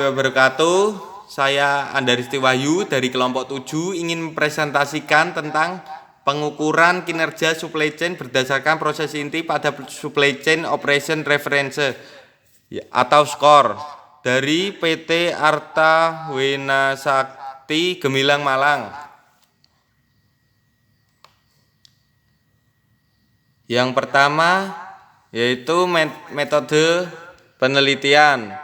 Wabarakatuh. Saya Andaristi Wahyu dari kelompok 7 ingin mempresentasikan tentang pengukuran kinerja supply chain berdasarkan proses inti pada supply chain operation reference atau SCORE dari PT Arta Wenasakti Gemilang Malang. Yang pertama yaitu metode penelitian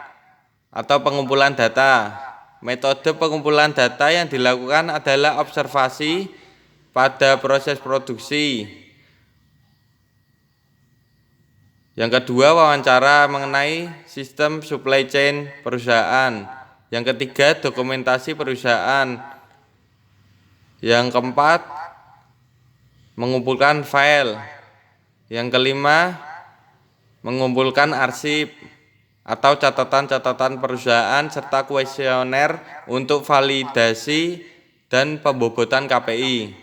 atau pengumpulan data. Metode pengumpulan data yang dilakukan adalah observasi pada proses produksi. Yang kedua, wawancara mengenai sistem supply chain perusahaan. Yang ketiga, dokumentasi perusahaan. Yang keempat, mengumpulkan file. Yang kelima, mengumpulkan arsip atau catatan-catatan perusahaan serta kuesioner untuk validasi dan pembobotan KPI.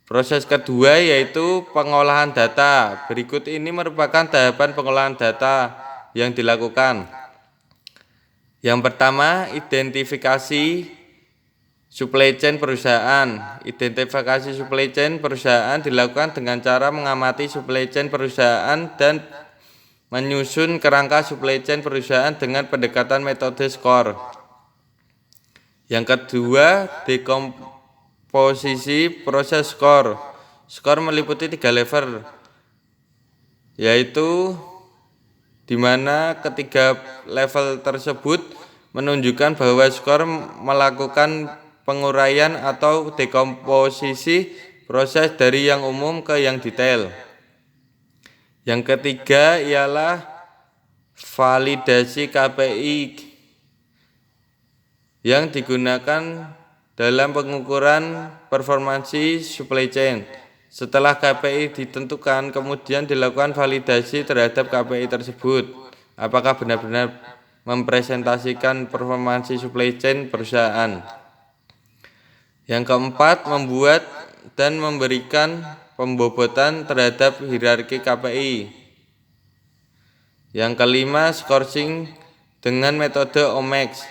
Proses kedua yaitu pengolahan data. Berikut ini merupakan tahapan pengolahan data yang dilakukan. Yang pertama, identifikasi supply chain perusahaan. Identifikasi supply chain perusahaan dilakukan dengan cara mengamati supply chain perusahaan dan menyusun kerangka supply chain perusahaan dengan pendekatan metode SCORE. Yang kedua, dekomposisi proses SCORE. SCORE meliputi 3 level, yaitu di mana ketiga level tersebut menunjukkan bahwa SCORE melakukan penguraian atau dekomposisi proses dari yang umum ke yang detail. Yang ketiga ialah validasi KPI yang digunakan dalam pengukuran performansi supply chain. Setelah KPI ditentukan, kemudian dilakukan validasi terhadap KPI tersebut. Apakah benar-benar mempresentasikan performansi supply chain perusahaan. Yang keempat, membuat dan memberikan pembobotan terhadap hierarki KPI. Yang kelima, scoring dengan metode OMEX.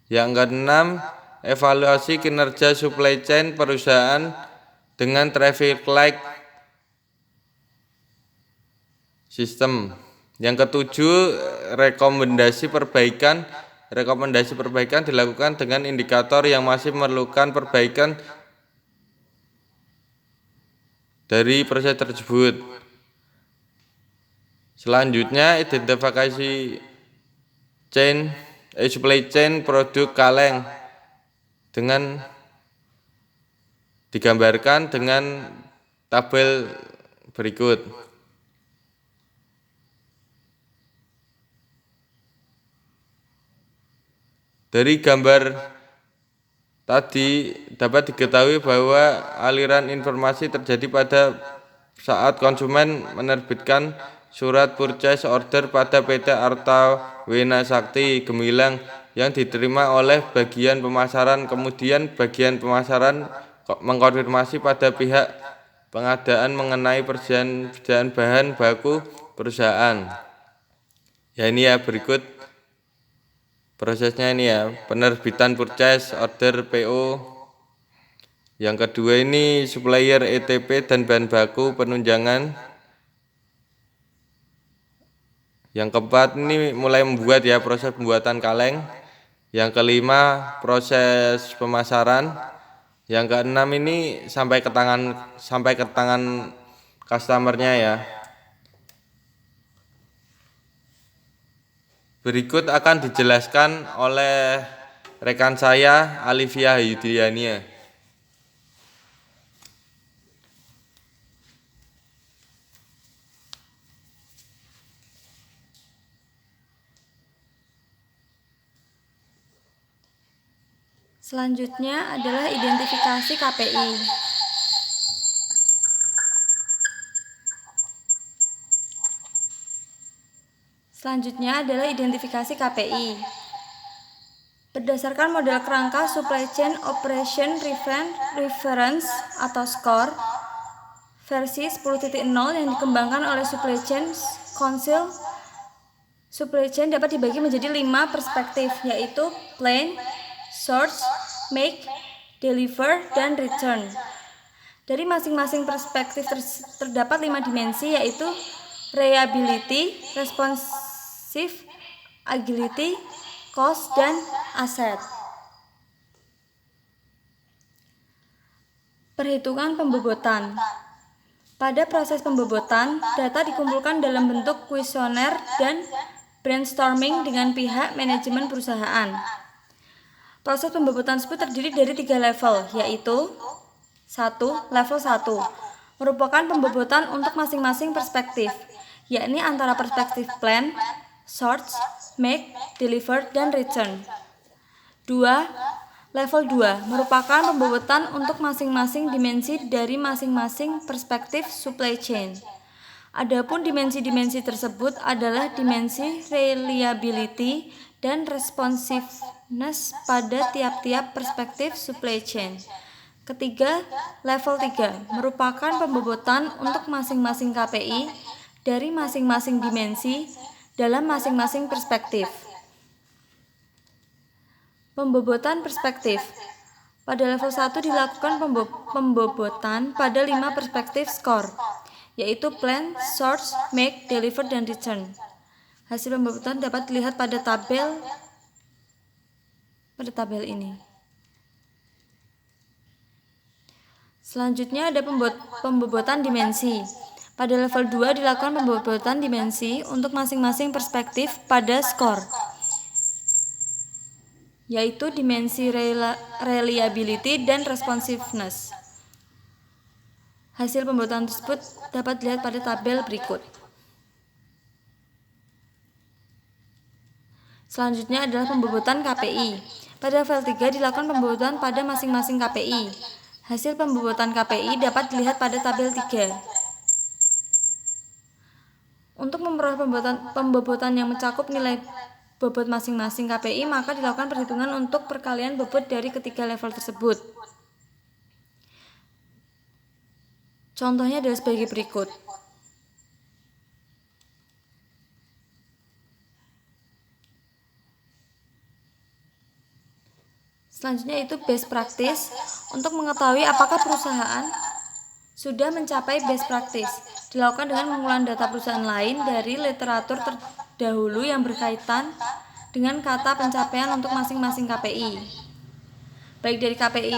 Yang keenam, evaluasi kinerja supply chain perusahaan dengan traffic light system. Yang ketujuh, rekomendasi perbaikan. Rekomendasi perbaikan dilakukan dengan indikator yang masih memerlukan perbaikan dari proses tersebut. Selanjutnya, identifikasi supply chain produk kaleng dengan digambarkan dengan tabel berikut. Dari gambar tadi dapat diketahui bahwa aliran informasi terjadi pada saat konsumen menerbitkan surat purchase order pada PT Arta Wenasakti Gemilang yang diterima oleh bagian pemasaran. Kemudian bagian pemasaran mengkonfirmasi pada pihak pengadaan mengenai persediaan bahan baku perusahaan. Ya, ini ya berikut prosesnya ini ya, penerbitan purchase order PO. Yang kedua ini supplier ETP dan bahan baku penunjangan. Yang keempat ini mulai membuat ya, proses pembuatan kaleng. Yang kelima proses pemasaran. Yang keenam ini sampai ke tangan customernya ya. Berikut akan dijelaskan oleh rekan saya Alivia Yudiania. Selanjutnya adalah identifikasi KPI. Berdasarkan model kerangka Supply Chain Operation Reference atau SCORE versi 10.0 yang dikembangkan oleh Supply Chain Council Supply chain dapat dibagi menjadi 5 perspektif, yaitu plan, source, make, deliver, dan return. Dari masing-masing perspektif terdapat 5 dimensi, yaitu reliability, responsive, agility, cost, dan asset. Perhitungan pembobotan. Pada proses pembobotan, data dikumpulkan dalam bentuk kuesioner dan brainstorming dengan pihak manajemen perusahaan. Proses pembobotan tersebut terdiri dari 3 level, yaitu 1. Level 1 merupakan pembobotan untuk masing-masing perspektif, yakni antara perspektif plan, source, make, deliver, dan return. 2. Level 2 merupakan pembobotan untuk masing-masing dimensi dari masing-masing perspektif supply chain. Adapun dimensi-dimensi tersebut adalah dimensi reliability dan responsiveness pada tiap-tiap perspektif supply chain. Ketiga, level 3 merupakan pembobotan untuk masing-masing KPI dari masing-masing dimensi dalam masing-masing perspektif. Pembobotan perspektif. Pada level 1 dilakukan pembobotan pada 5 perspektif skor, yaitu plan, source, make, deliver, dan return. Hasil pembobotan dapat dilihat pada tabel ini. Selanjutnya ada pembobotan dimensi. Pada level 2 dilakukan pembobotan dimensi untuk masing-masing perspektif pada skor, yaitu dimensi reliability dan responsiveness. Hasil pembobotan tersebut dapat dilihat pada tabel berikut. Selanjutnya adalah pembobotan KPI. Pada level 3 dilakukan pembobotan pada masing-masing KPI. Hasil pembobotan KPI dapat dilihat pada tabel 3. Untuk memperoleh pembobotan yang mencakup nilai bobot masing-masing KPI, maka dilakukan perhitungan untuk perkalian bobot dari ketiga level tersebut. Contohnya adalah sebagai berikut. Selanjutnya itu best practice. Untuk mengetahui apakah perusahaan sudah mencapai best practice, dilakukan dengan mengulang data perusahaan lain dari literatur terdahulu yang berkaitan dengan kata pencapaian untuk masing-masing KPI, baik dari KPI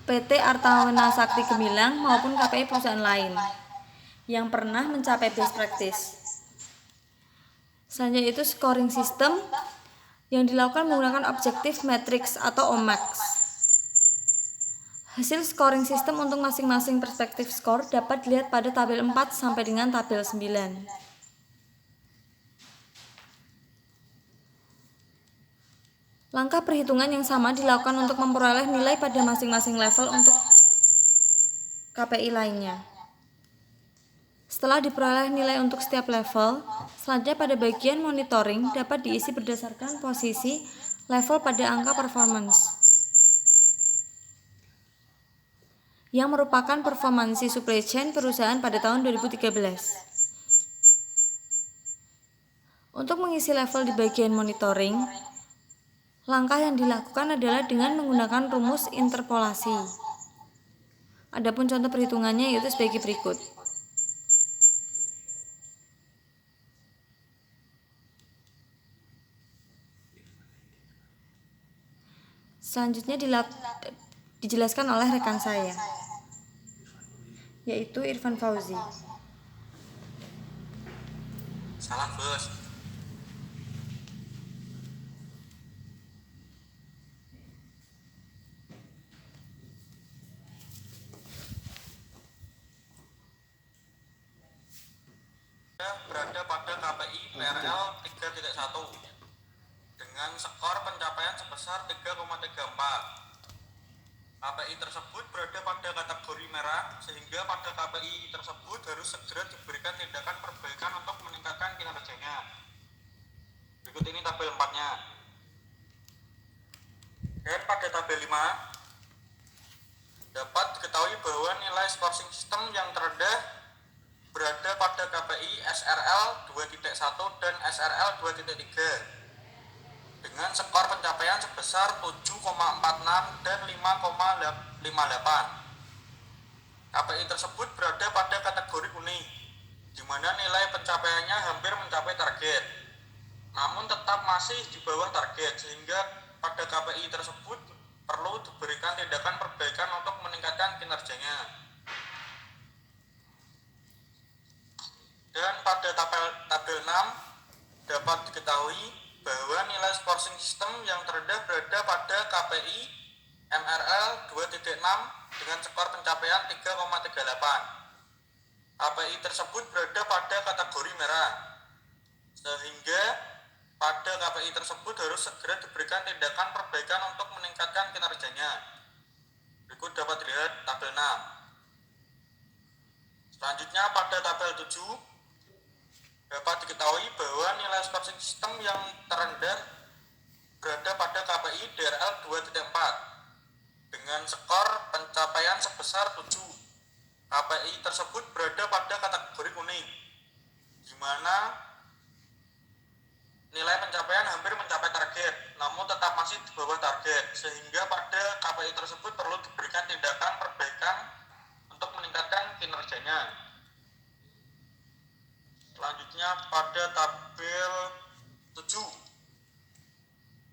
PT Artawena Sakti Gemilang maupun KPI perusahaan lain yang pernah mencapai best practice. Selanjutnya itu scoring system yang dilakukan menggunakan objective matrix atau OMAX. Hasil scoring system untuk masing-masing perspektif skor dapat dilihat pada tabel 4 sampai dengan tabel 9. Langkah perhitungan yang sama dilakukan untuk memperoleh nilai pada masing-masing level untuk KPI lainnya. Setelah diperoleh nilai untuk setiap level, selanjutnya pada bagian monitoring dapat diisi berdasarkan posisi level pada angka performance, yang merupakan performansi supply chain perusahaan pada tahun 2013. Untuk mengisi level di bagian monitoring, langkah yang dilakukan adalah dengan menggunakan rumus interpolasi. Adapun contoh perhitungannya yaitu sebagai berikut. Selanjutnya dijelaskan oleh rekan saya, yaitu Irfan Fauzi. Salah bos. Berada pada KPI PRL 3.1 dengan skor pencapaian sebesar 3,34. KPI tersebut berada pada kategori merah, sehingga pada KPI tersebut harus segera diberikan tindakan perbaikan untuk meningkatkan kinerjanya. Berikut ini tabel 4-nya. Dan pada tabel 5 dapat diketahui bahwa nilai scoring system yang terendah berada pada KPI SRL 2.1 dan SRL 2.3 dengan skor pencapaian sebesar 7,46 dan 5,58. KPI tersebut berada pada kategori kuning, di mana nilai pencapaiannya hampir mencapai target, namun tetap masih di bawah target, sehingga pada KPI tersebut perlu diberikan tindakan perbaikan untuk meningkatkan kinerjanya. Dan pada tabel 6 dapat diketahui bahwa nilai scoring system yang terendah berada pada KPI MRL 2.6 dengan skor pencapaian 3,38. KPI tersebut berada pada kategori merah, sehingga pada KPI tersebut harus segera diberikan tindakan perbaikan untuk meningkatkan kinerjanya. Berikut dapat dilihat tabel 6. Selanjutnya pada tabel 7 dapat diketahui bahwa nilai scoring system yang terendah berada pada KPI DRL 2.4 dengan skor pencapaian sebesar 7. KPI tersebut berada pada kategori kuning, di mana nilai pencapaian hampir mencapai target, namun tetap masih di bawah target, sehingga pada KPI tersebut perlu diberikan tindakan perbaikan untuk meningkatkan kinerjanya. Selanjutnya pada tabel 7.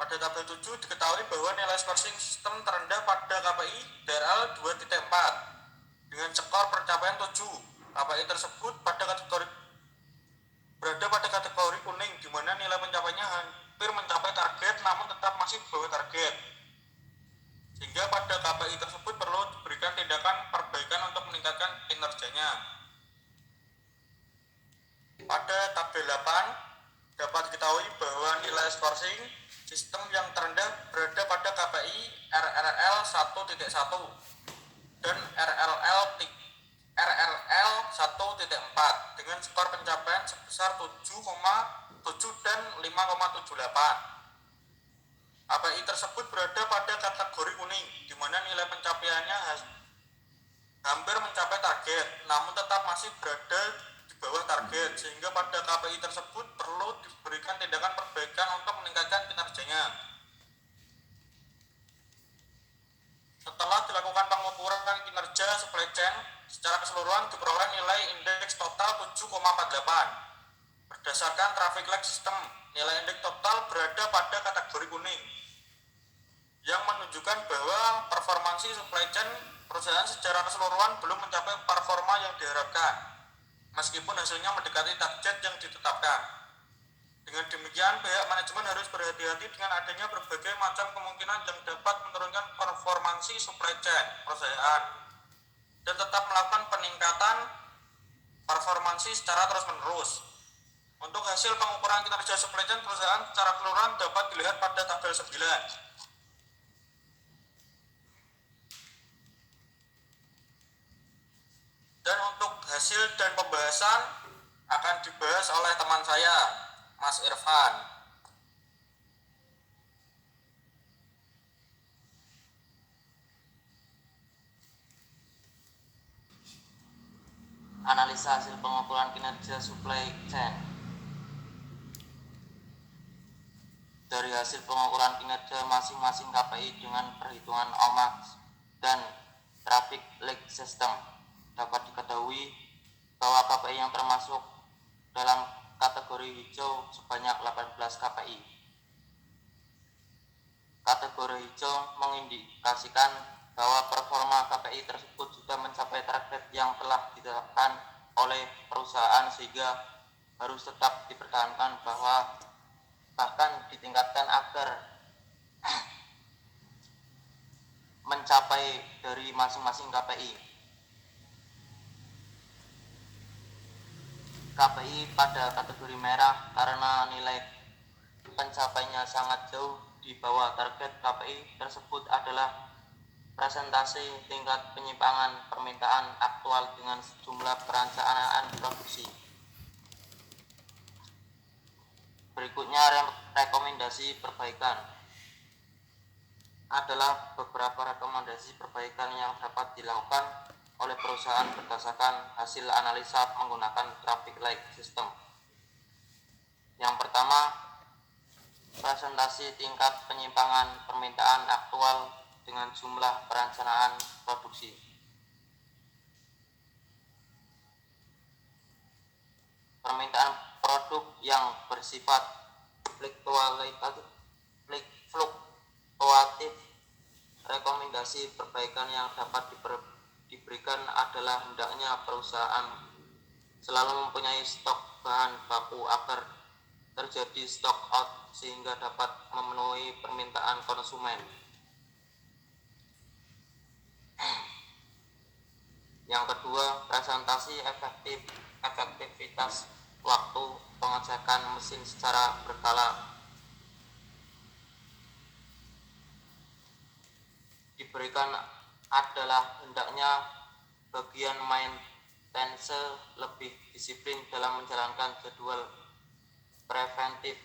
Pada tabel 7 diketahui bahwa nilai scoring sistem terendah pada KPI DRL 2.4 dengan skor pencapaian 7. KPI tersebut berada pada kategori kuning, di mana nilai pencapaiannya hampir mencapai target namun tetap masih di bawah target, sehingga pada KPI tersebut perlu diberikan tindakan perbaikan untuk meningkatkan kinerjanya. Pada tabel 8 dapat diketahui bahwa nilai scoring sistem yang terendah berada pada KPI RRL 1.1 dan RRL 1.4 dengan skor pencapaian sebesar 7,7 dan 5,78. KPI tersebut berada pada kategori kuning, di mana nilai pencapaiannya hampir mencapai target, namun tetap masih berada di bawah target, sehingga pada KPI tersebut perlu diberikan tindakan perbaikan untuk meningkatkan kinerjanya. Setelah dilakukan pengukuran kinerja supply chain secara keseluruhan, diperoleh nilai indeks total 7,48. Berdasarkan traffic light system, nilai indeks total berada pada kategori kuning, yang menunjukkan bahwa performansi supply chain perusahaan secara keseluruhan belum mencapai performa yang diharapkan, meskipun hasilnya mendekati target yang ditetapkan. Dengan demikian, pihak manajemen harus berhati-hati dengan adanya berbagai macam kemungkinan yang dapat menurunkan performansi supply chain perusahaan dan tetap melakukan peningkatan performansi secara terus-menerus. Untuk hasil pengukuran kinerja supply chain perusahaan secara keseluruhan dapat dilihat pada tabel 9. Dan untuk hasil dan pembahasan akan dibahas oleh teman saya, Mas Irfan. Analisa hasil pengukuran kinerja supply chain. Dari hasil pengukuran kinerja masing-masing KPI dengan perhitungan OMAX dan traffic light system, dapat diketahui bahwa KPI yang termasuk dalam kategori hijau sebanyak 18 KPI. Kategori hijau mengindikasikan bahwa performa KPI tersebut sudah mencapai target yang telah ditetapkan oleh perusahaan, sehingga harus tetap dipertahankan bahkan ditingkatkan agar mencapai dari masing-masing KPI. KPI pada kategori merah karena nilai pencapaiannya sangat jauh di bawah target. KPI tersebut adalah presentasi tingkat penyimpangan permintaan aktual dengan jumlah perencanaan produksi. Berikutnya rekomendasi perbaikan. Adalah beberapa rekomendasi perbaikan yang dapat dilakukan oleh perusahaan berdasarkan hasil analisa menggunakan traffic light system. Yang pertama, presentasi tingkat penyimpangan permintaan aktual dengan jumlah perencanaan produksi. Permintaan produk yang bersifat fluktuatif, rekomendasi perbaikan yang dapat diberikan adalah hendaknya perusahaan selalu mempunyai stok bahan baku agar terjadi stock out sehingga dapat memenuhi permintaan konsumen. Yang kedua, presentasi efektivitas waktu pengecekan mesin secara berkala. Diberikan adalah hendaknya bagian maintenance lebih disiplin dalam menjalankan jadwal preventif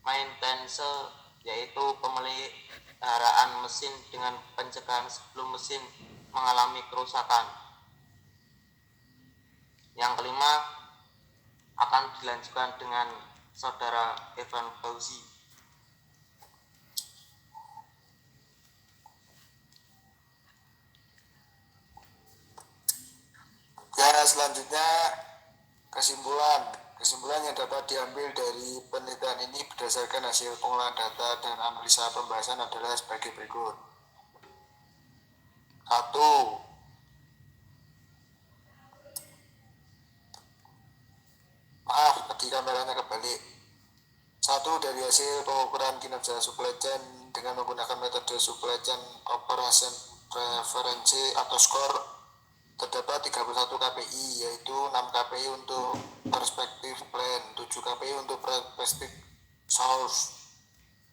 maintenance, yaitu pemeliharaan mesin dengan pencegahan sebelum mesin mengalami kerusakan. Yang kelima akan dilanjutkan dengan Saudara Evan Fauzi. Ya, selanjutnya kesimpulan yang dapat diambil dari penelitian ini berdasarkan hasil pengolahan data dan analisa pembahasan adalah sebagai berikut. 1. Maaf, tadi kameranya kebalik. 1. Dari hasil pengukuran kinerja supply chain dengan menggunakan metode supply chain operation preference atau skor, terdapat 31 KPI, yaitu 6 KPI untuk perspektif plan, 7 KPI untuk perspektif source,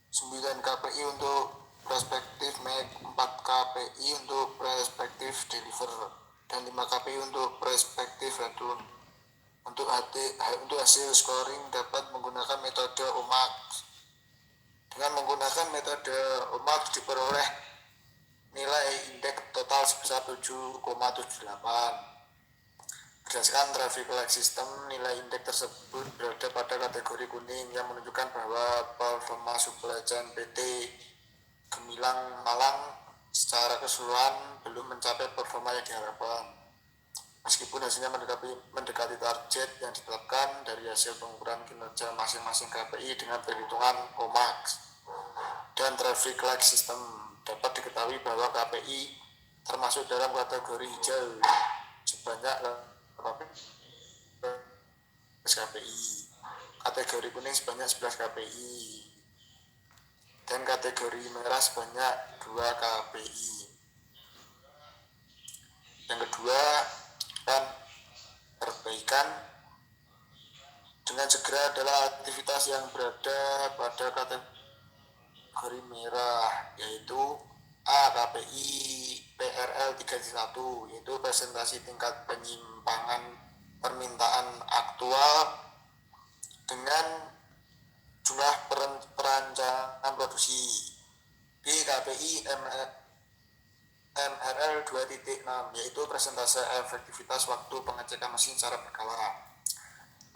9 KPI untuk perspektif make, 4 KPI untuk perspektif deliver, dan 5 KPI untuk perspektif return. Untuk hasil scoring dapat menggunakan metode OMAX. Dengan menggunakan metode OMAX diperoleh nilai indeks total sebesar 7,78. Berdasarkan traffic light system, nilai indeks tersebut berada pada kategori kuning yang menunjukkan bahwa performa supply chain PT Gemilang Malang secara keseluruhan belum mencapai performa yang diharapkan. Meskipun hasilnya mendekati target yang ditetapkan dari hasil pengukuran kinerja masing-masing KPI dengan perhitungan OMAX dan traffic light system, dapat diketahui bahwa KPI termasuk dalam kategori hijau sebanyak 18 KPI, kategori kuning sebanyak 11 KPI, dan kategori merah sebanyak 2 KPI. Yang kedua, dan perbaikan dengan segera adalah aktivitas yang berada pada kategori merah, yaitu A. KPI PRL 3.1, yaitu presentasi tingkat penyimpangan permintaan aktual dengan jumlah perencanaan produksi. B. KPI MRL 2.6, yaitu presentase efektivitas waktu pengecekan mesin secara berkala.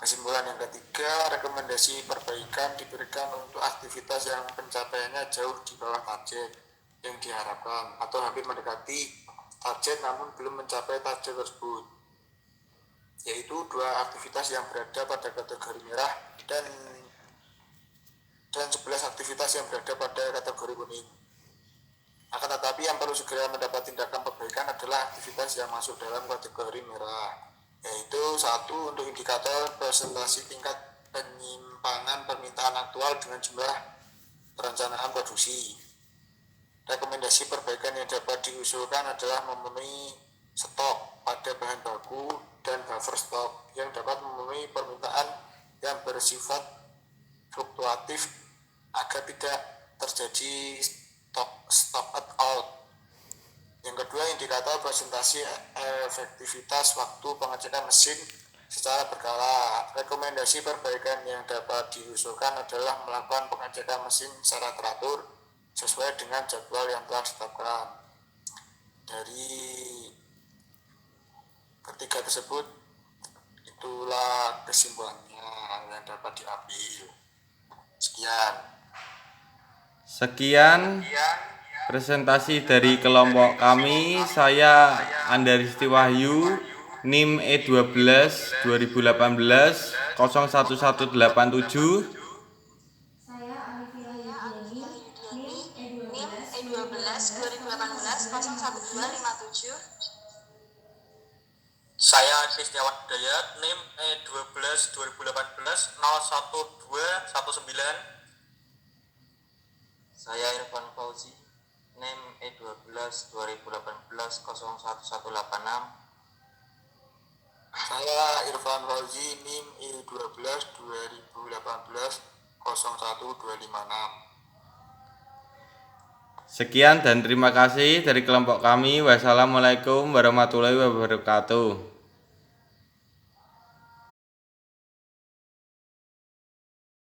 Kesimpulan yang ketiga, rekomendasi perbaikan diberikan untuk aktivitas yang pencapaiannya jauh di bawah target yang diharapkan atau hampir mendekati target namun belum mencapai target tersebut, yaitu 2 aktivitas yang berada pada kategori merah dan 11 aktivitas yang berada pada kategori kuning. Akan tetapi yang perlu segera mendapat tindakan perbaikan adalah aktivitas yang masuk dalam kategori merah, yaitu 1. Untuk indikator presentasi tingkat penyimpangan permintaan aktual dengan jumlah perencanaan produksi. Rekomendasi perbaikan yang dapat diusulkan adalah memenuhi stok pada bahan baku dan buffer stok yang dapat memenuhi permintaan yang bersifat fluktuatif agar tidak terjadi stop out. Yang kedua, indikator presentasi efektivitas waktu pengecekan mesin secara berkala. Rekomendasi perbaikan yang dapat diusulkan adalah melakukan pengecekan mesin secara teratur sesuai dengan jadwal yang telah ditetapkan. Dari ketiga tersebut itulah kesimpulannya yang dapat diambil. Sekian presentasi dari kelompok kami. Saya Andaristi Wahyu, NIM E12 2018 01187. Saya Alifia Yudiani, NIM E12 2018 01257. Saya Kristiawan Hidayat, NIM E12 2018 01219. Saya Irfan Fauzi, NIM E12 2018 01186. Saya Irfan Fauzi, NIM E12 2018 01256. Sekian dan terima kasih dari kelompok kami. Wassalamualaikum warahmatullahi wabarakatuh.